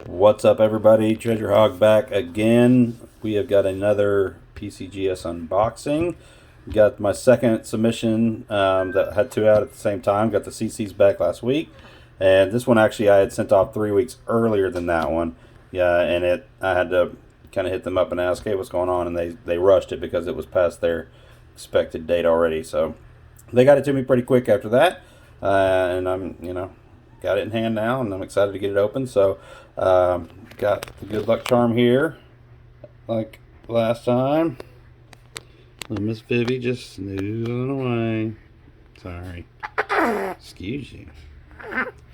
What's up, everybody? Treasure Hog back again. We have got another PCGS unboxing. Got my second submission that had two out at the same time. Got the CCs back last week, and this one actually I had sent off 3 weeks earlier than that one. Yeah, and I had to kind of hit them up and ask, hey, what's going on? And they rushed it because it was past their expected date already. So they got it to me pretty quick after that, and I'm got it in hand now, and I'm excited to get it open. So got the good luck charm here like last time. Miss Vivi just snoozing away. Sorry. Excuse you.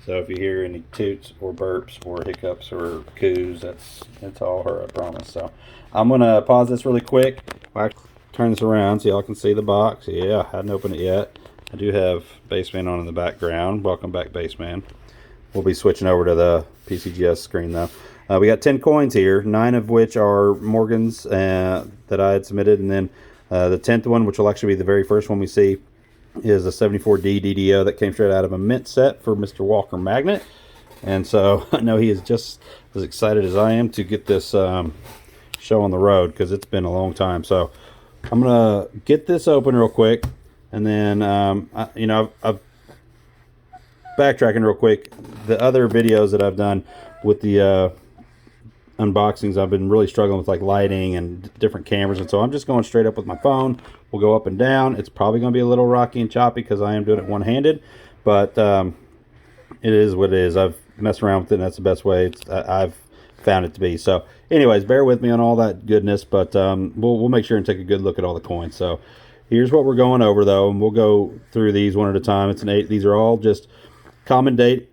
So if you hear any toots or burps or hiccups or coos, that's all her, I promise. So I'm gonna pause this really quick. I'll turn this around so y'all can see the box. Yeah, I hadn't opened it yet. I do have Baseman on in the background. Welcome back, Baseman. We'll be switching over to the PCGS screen though. We got 10 coins here, 9 of which are Morgan's that I had submitted, and then the 10th one, which will actually be the very first one we see, is a 74 D DDO that came straight out of a mint set for Mr. Walker Magnet. And so I know he is just as excited as I am to get this show on the road, because it's been a long time. So I'm gonna get this open real quick, and then I've backtracking real quick. The other videos that I've done with the unboxings, I've been really struggling with like lighting and different cameras, and so I'm just going straight up with my phone. We'll go up and down. It's probably going to be a little rocky and choppy because I am doing it one-handed, but it is what it is. I've messed around with it, and that's the best way I've found it to be. So anyways, bear with me on all that goodness, but we'll make sure and take a good look at all the coins. So here's what we're going over though, and we'll go through these one at a time. It's an 8. These are all just common date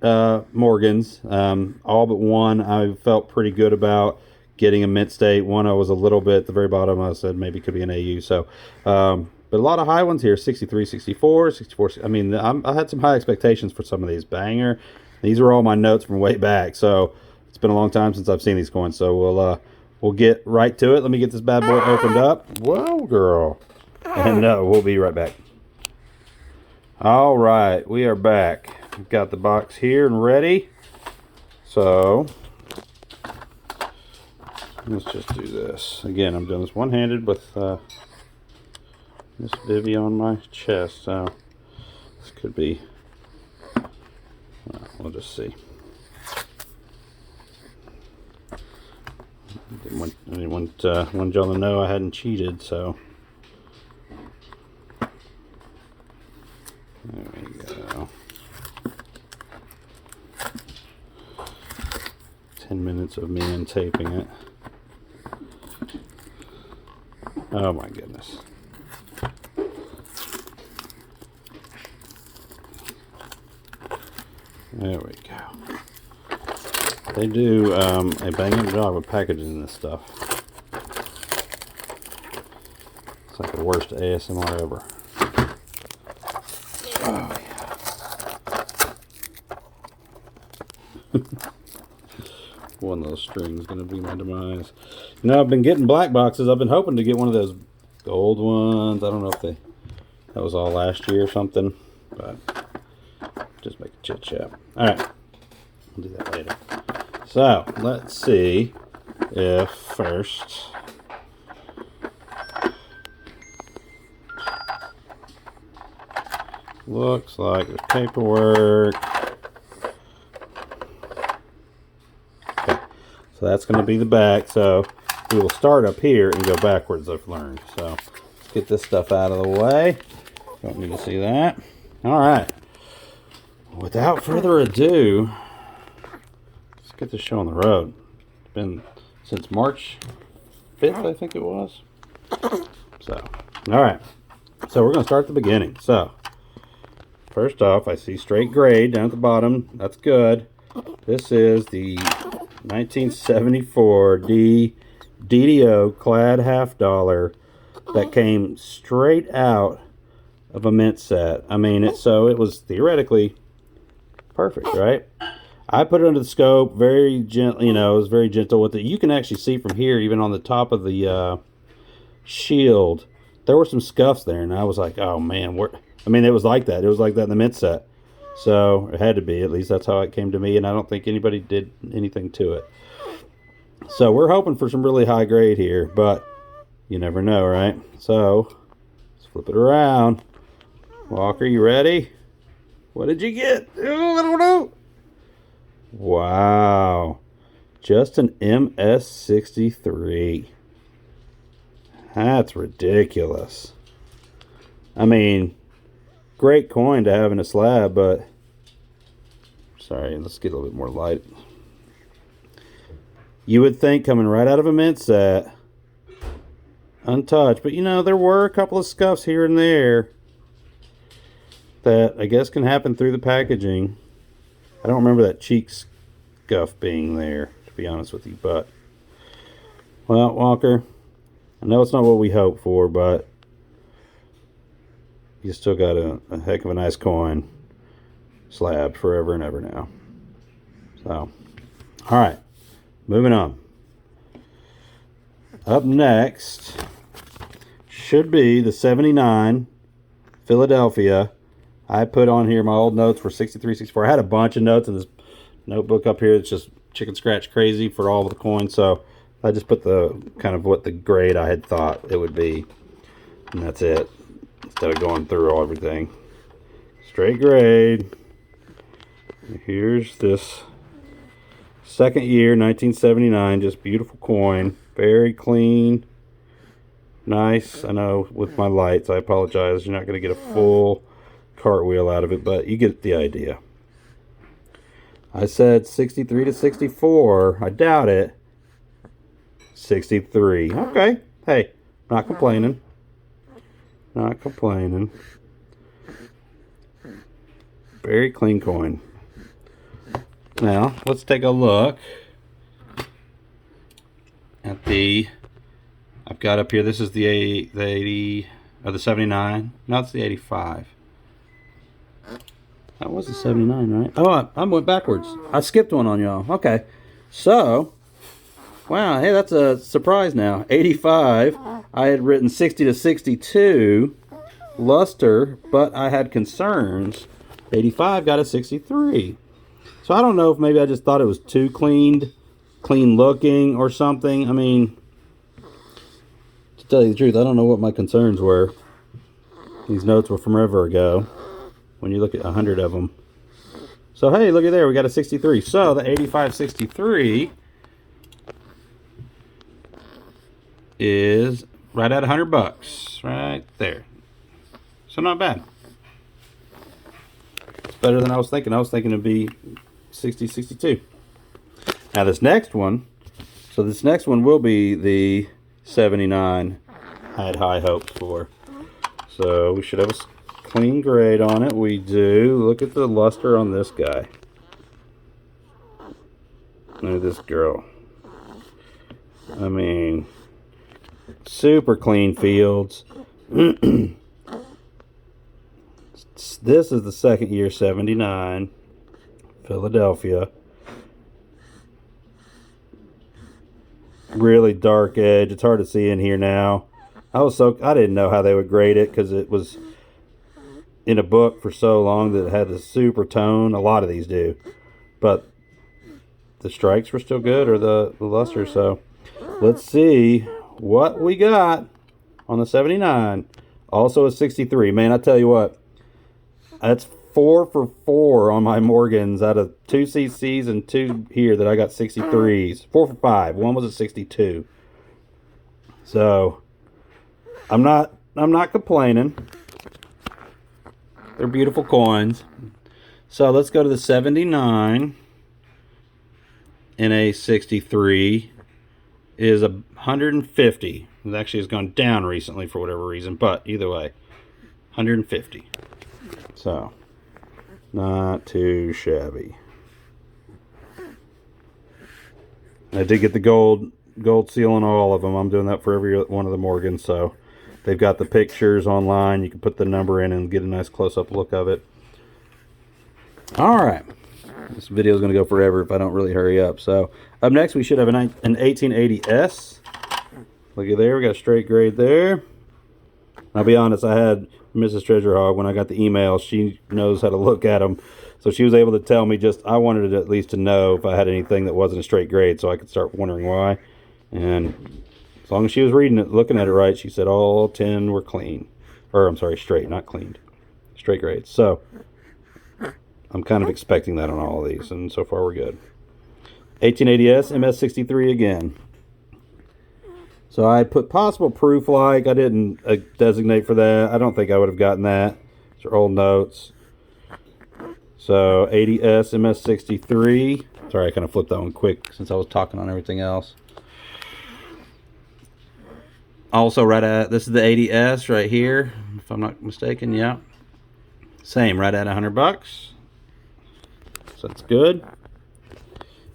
Morgans, all but one I felt pretty good about getting a mint state. One I was a little bit at the very bottom, I said maybe could be an AU. So but a lot of high ones here, 63, 64, 64. I mean, I had some high expectations for some of these. Banger. These are all my notes from way back, so it's been a long time since I've seen these coins. So we'll get right to it. Let me get this bad boy opened up. Whoa, girl. And we'll be right back. All right, we are back. We've got the box here and ready. So let's just do this. Again, I'm doing this one-handed with Miss Vivi on my chest. So this could be, we'll just see. Didn't want y'all to know I hadn't cheated, so there we go. 10 minutes of me untaping it. Oh my goodness. There we go. They do a banging job of packaging this stuff. It's like the worst ASMR ever. Oh yeah. One of those strings is going to be my demise. I've been getting black boxes. I've been hoping to get one of those gold ones. I don't know if that was all last year or something, but just make a chit chat. All right, we'll do that later. So let's see if first looks like there's paperwork. So that's going to be the back. So we will start up here and go backwards, I've learned. So let's get this stuff out of the way. Don't need to see that. All right. Without further ado, let's get this show on the road. It's been since March 5th, I think it was. So, all right. So we're going to start at the beginning. So, first off, I see straight grade down at the bottom. That's good. This is the 1974 D DDO clad $half that came straight out of a mint set. I mean, it was theoretically perfect, right? I put it under the scope very gently, it was very gentle with it. You can actually see from here, even on the top of the shield, there were some scuffs there, and I was like, oh man, it was like that. It was like that in the mint set. So it had to be, at least that's how it came to me, and I don't think anybody did anything to it. So we're hoping for some really high grade here, but you never know, right? So let's flip it around. Walker, you ready? What did you get? Oh, I don't know. Wow. Just an MS63. That's ridiculous. I mean, great coin to have in a slab, but sorry, let's get a little bit more light. You would think coming right out of a mint set, untouched, but you know, there were a couple of scuffs here and there that I guess can happen through the packaging. I don't remember that cheek scuff being there, to be honest with you, but well, Walker, I know it's not what we hoped for, but you still got a heck of a nice coin slab forever and ever now. So, all right, moving on. Up next should be the 79 Philadelphia. I put on here my old notes for 63, 64. I had a bunch of notes in this notebook up here. It's just chicken scratch crazy for all of the coins. So I just put the kind of what the grade I had thought it would be. And that's it. Instead of going through everything. Straight grade. Here's this second year, 1979. Just beautiful coin. Very clean. Nice. I know with my lights, I apologize. You're not going to get a full cartwheel out of it, but you get the idea. I said 63 to 64. I doubt it. 63. Okay. Hey, not complaining. Not complaining. Very clean coin. Now, let's take a look at the, I've got up here, this is the 80, or the 79. No, it's the 85. That was the 79, right? Oh, I went backwards. I skipped one on y'all. Okay. So, wow, hey, that's a surprise now. 85. I had written 60 to 62 luster, but I had concerns. 85 got a 63. So I don't know if maybe I just thought it was too clean looking or something. I mean, to tell you the truth, I don't know what my concerns were. These notes were from forever ago. When you look at 100 of them. So hey, look at there, we got a 63. So the 8563 is right at $100, right there. So not bad. It's better than I was thinking. I was thinking it'd be 60, 62. Now this next one, so this next one will be the 79 I had high hopes for. So we should have a clean grade on it. We do. Look at the luster on this guy. Look at this girl. I mean, super clean fields. This is the second year 79 Philadelphia. Really dark edge. It's hard to see in here now. I didn't know how they would grade it because it was in a book for so long that it had a super tone. A lot of these do, but the strikes were still good, or the luster. So let's see what we got on the 79. Also a 63. Man, I tell you what, that's 4 for 4 on my Morgans out of 2 CCs and 2 here that I got 63s. 4 for 5. One was a 62. So I'm not complaining. They're beautiful coins. So let's go to the 79. And a 63 is 150. It actually has gone down recently for whatever reason, but either way, 150. So not too shabby. I did get the gold seal on all of them. I'm doing that for every one of the Morgans, so they've got the pictures online. You can put the number in and get a nice close-up look of it. All right. This video is going to go forever if I don't really hurry up. So up next, we should have an 1880S. Look at there. We got a straight grade there. I'll be honest, I had Mrs. Treasure Hog, when I got the email, she knows how to look at them. So she was able to tell me just, I wanted at least to know if I had anything that wasn't a straight grade so I could start wondering why. And as long as she was reading it, looking at it right, she said all 10 were clean. Or, I'm sorry, straight, not cleaned. Straight grades. So, I'm kind of expecting that on all of these, and so far we're good. 1880S, MS63 again. So I put possible proof like. I didn't designate for that. I don't think I would have gotten that. These are old notes. So 80S, MS63. Sorry, I kind of flipped that one quick since I was talking on everything else. Also right at, this is the 80S right here, if I'm not mistaken, yeah. Same, right at $100. So that's good.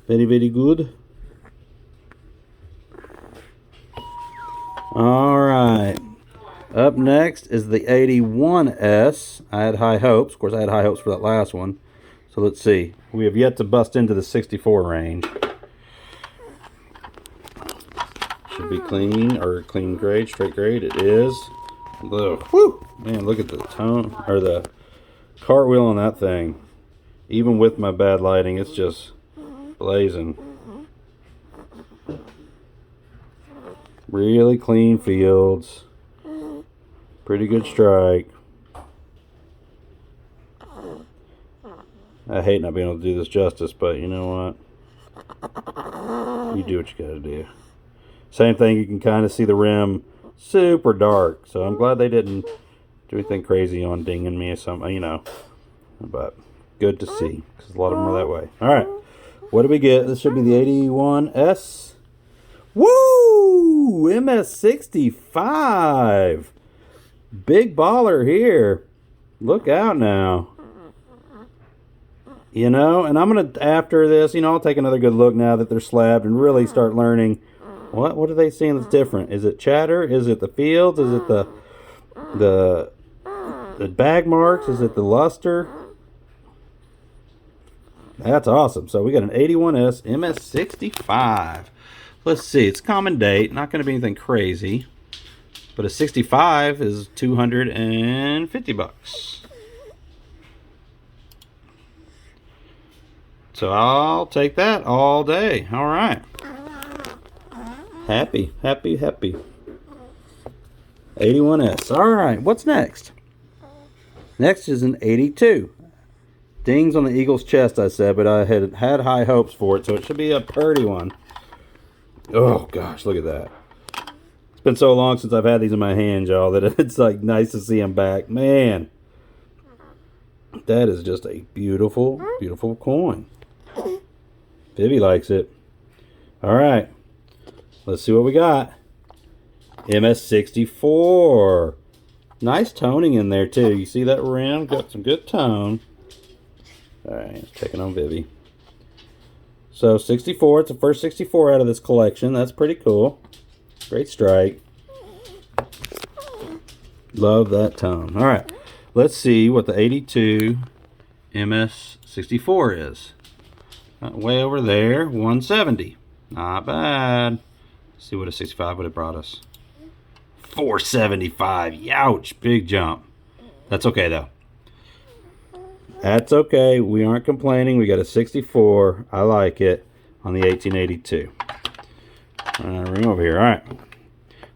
Very, very good. Alright. Up next is the 81S. I had high hopes. Of course, I had high hopes for that last one. So let's see. We have yet to bust into the 64 range. Should be clean, or clean grade, straight grade. It is. Look, whew, man, look at the tone, or the cartwheel on that thing. Even with my bad lighting, it's just blazing. Really clean fields. Pretty good strike. I hate not being able to do this justice, but you know what? You do what you gotta do. Same thing, you can kind of see the rim super dark. So I'm glad they didn't do anything crazy on dinging me or something, you know. But good to see, because a lot of them are that way. Alright, what do we get? This should be the 81S. Woo! MS65. Big baller here. Look out now. You know, and I'm going to, after this, you know, I'll take another good look now that they're slabbed and really start learning. What are they seeing that's different? Is it chatter? Is it the fields? Is it the bag marks? Is it the luster? That's awesome. So we got an 81S MS65. Let's see. It's common date. Not going to be anything crazy. But a 65 is $250. So I'll take that all day. All right. Happy, happy, happy. 81S. All right, what's next? Next is an 82. Dings on the Eagle's chest, I said, but I had high hopes for it, so it should be a purty one. Oh, gosh, look at that. It's been so long since I've had these in my hand, y'all, that it's like nice to see them back. Man, that is just a beautiful, beautiful coin. Vivi likes it. All right. Let's see what we got. MS64. Nice toning in there, too. You see that rim? Got some good tone. Alright, checking on Vivi. So, 64. It's the first 64 out of this collection. That's pretty cool. Great strike. Love that tone. Alright, let's see what the 82 MS64 is. Way over there, 170. Not bad. See what a 65 would have brought us. 475. Youch. Big jump. That's okay, though. That's okay. We aren't complaining. We got a 64. I like it on the 1882. Ring over here. All right.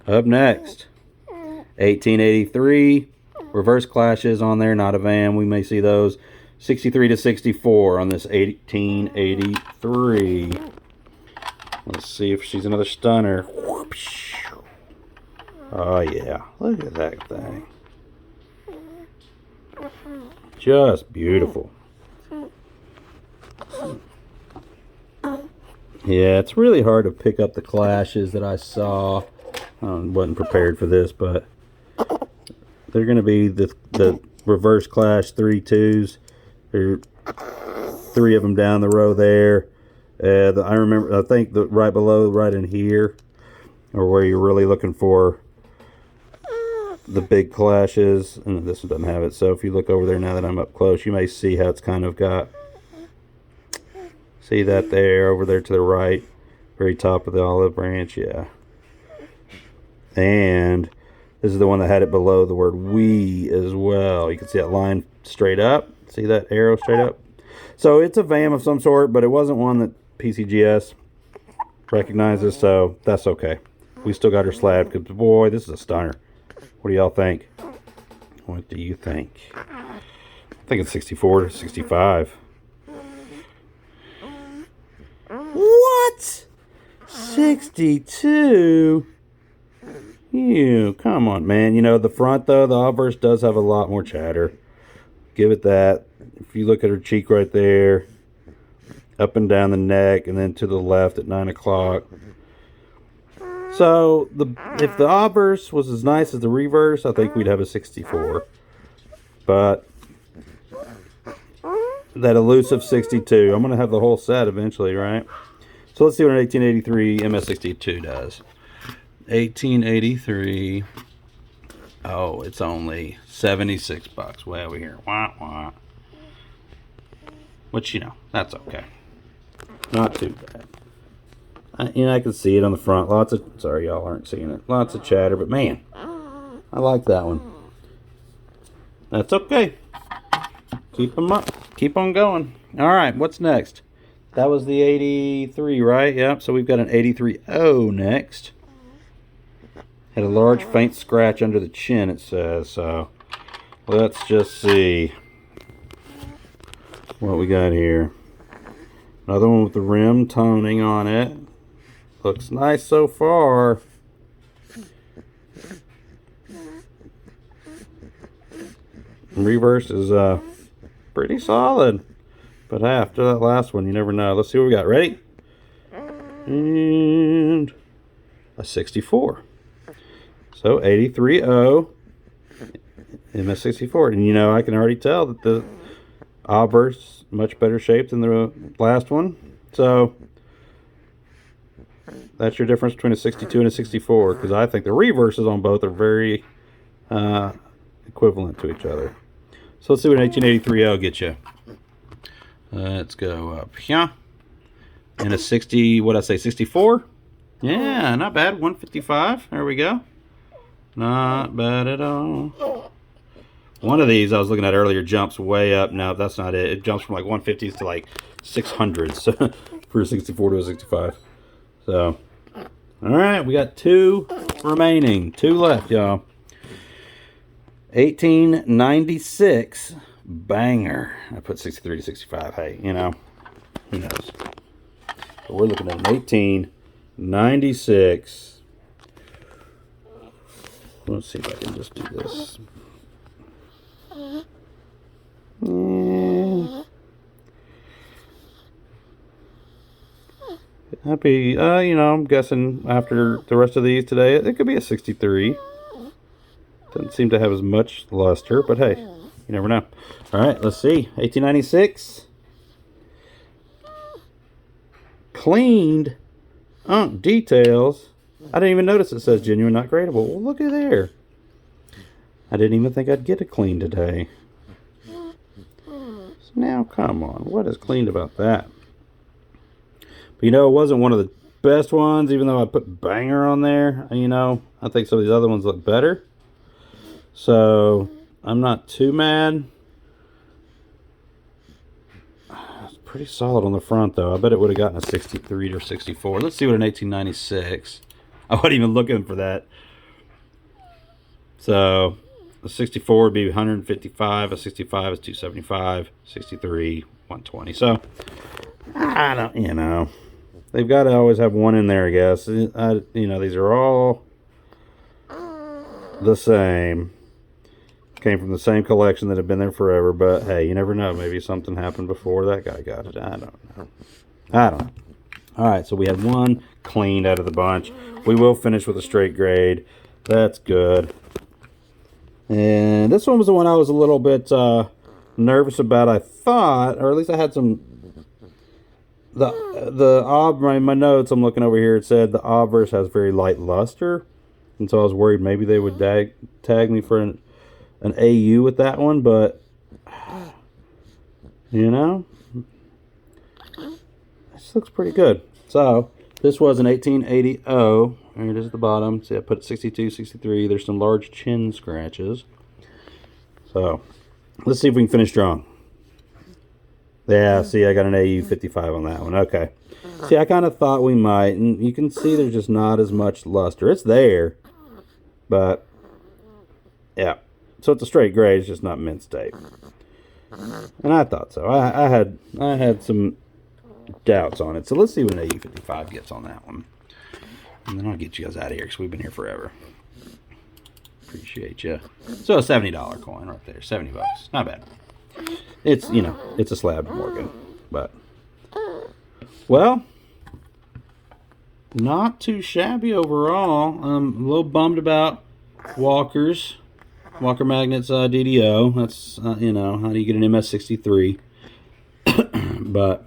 Up next, 1883. Reverse clashes on there. Not a van. We may see those. 63 to 64 on this 1883. Let's see if she's another stunner. Oh, yeah. Look at that thing. Just beautiful. Yeah, it's really hard to pick up the clashes that I saw. I wasn't prepared for this, but they're going to be the reverse clash 3-2s. There are 3 of them down the row there. I remember, I think right below, right in here, or where you're really looking for the big clashes, and this one doesn't have it. So if you look over there now that I'm up close, you may see how it's kind of got, see that there, over there to the right, very top of the olive branch, yeah. And this is the one that had it below the word we as well. You can see that line straight up. See that arrow straight up? So it's a VAM of some sort, but it wasn't one that PCGS recognizes, so that's okay. We still got her slab, because boy, this is a stunner. What do y'all think? What do you think? I think it's 64 to 65. What? 62? You, come on, man. You know, the front, though, the obverse does have a lot more chatter. Give it that. If you look at her cheek right there, up and down the neck, and then to the left at 9 o'clock. So, if the obverse was as nice as the reverse, I think we'd have a 64. But that elusive 62. I'm going to have the whole set eventually, right? So let's see what an 1883 MS62 does. 1883. Oh, it's only 76 bucks. Way over here. Wah, wah. Which, you know, that's okay. Not too bad. I can see it on the front. Lots of, sorry y'all aren't seeing it. Lots of chatter, but man, I like that one. That's okay. Keep them up. Keep on going. All right, what's next? That was the 83, right? Yep, so we've got an 83O next. Had a large faint scratch under the chin, it says. So let's just see what we got here. Another one with the rim toning on it. Looks nice so far. Reverse is pretty solid. But after that last one, you never know. Let's see what we got. Ready? And a 64. So 83O MS64. And you know, I can already tell that the obverse much better shape than the last one. So that's your difference between a 62 and a 64, because I think the reverses on both are very equivalent to each other. So let's see what an 1883L gets you. Let's go up here. And a 60, what'd I say, 64? Yeah, not bad. 155. There we go. Not bad at all. One of these I was looking at earlier jumps way up. No, that's not it. It jumps from like 150s to like 600s for a 64 to a 65. So, all right, we got 2 remaining. 2 left, y'all. 1896 banger. I put 63 to 65. Hey, you know, who knows? But we're looking at an 1896. Let's see if I can just do this. Happy, you know, I'm guessing after the rest of these today, it could be a 63. Doesn't seem to have as much luster, but hey, you never know. All right, let's see. 1896. Cleaned. Details. I didn't even notice it says genuine, not gradable. Well, look at there. I didn't even think I'd get a clean today. So now, come on. What is cleaned about that? But, you know, it wasn't one of the best ones, even though I put banger on there. You know, I think some of these other ones look better. So, I'm not too mad. It's pretty solid on the front, though. I bet it would have gotten a 63 or 64. Let's see what an 1896. I wasn't even looking for that. So, a 64 would be 155. A 65 is 275. 63, 120. So, I don't, you know. They've got to always have one in there, I guess. You know, these are all the same. Came from the same collection that have been there forever. But, hey, you never know. Maybe something happened before that guy got it. I don't know. All right, so we had one cleaned out of the bunch. We will finish with a straight grade. That's good. And this one was the one I was a little bit nervous about, I thought. Or at least I had some... my notes, I'm looking over here, it said the obverse has very light luster. And so I was worried maybe they would tag me for an AU with that one. But, you know... This looks pretty good. So, this was an 1880. There it is at the bottom. See, I put 62, 63. There's some large chin scratches. So, let's see if we can finish strong. Yeah, see, I got an AU 55 on that one. Okay. See, I kind of thought we might, and you can see there's just not as much luster. It's there, but yeah. So it's a straight grade, it's just not mint state. And I thought so. I had some doubts on it. So let's see what an AU 55 gets on that one. And then I'll get you guys out of here because we've been here forever. Appreciate you. So a $70 coin right there. 70 bucks. Not bad. It's, you know, it's a slab Morgan. But, well, not too shabby overall. I'm a little bummed about Walker Magnets DDO. That's, you know, how do you get an MS63? But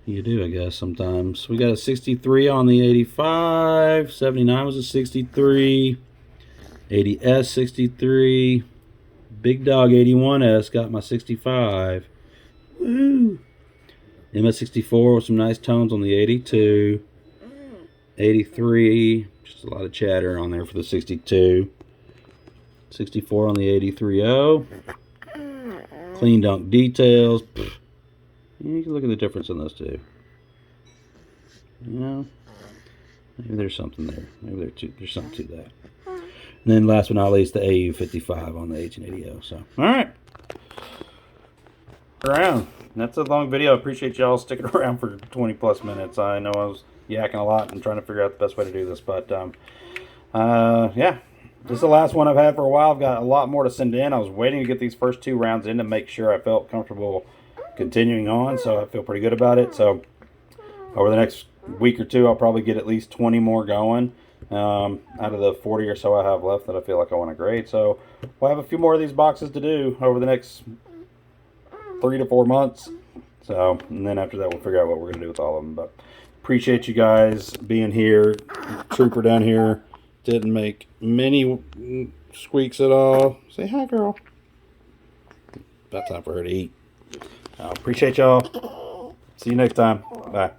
you do, I guess, sometimes. We got a 63 on the 85. 79 was a 63. 80S 63. Big Dog 81S got my 65. Woo! MS64 with some nice tones on the 82. 83. Just a lot of chatter on there for the 62. 64 on the 83O. Clean dunk details. Pfft. You can look at the difference in those two. You know, maybe there's something there. Maybe there's something to that. And then last but not least, the AU 55 on the 1880O. So, all right. Around. That's a long video. I appreciate y'all sticking around for 20 plus minutes. I know I was yakking a lot and trying to figure out the best way to do this, but yeah. This is the last one I've had for a while. I've got a lot more to send in. I was waiting to get these first 2 rounds in to make sure I felt comfortable continuing on, so I feel pretty good about it. So over the next week or 2, I'll probably get at least 20 more going out of the 40 or so I have left that I feel like I want to grade. So we'll have a few more of these boxes to do over the next 3 to 4 months. So, and then after that, we'll figure out what we're going to do with all of them. But appreciate you guys being here. Trooper down here didn't make many squeaks at all. Say hi, girl. About time for her to eat. Appreciate y'all. See you next time. Bye.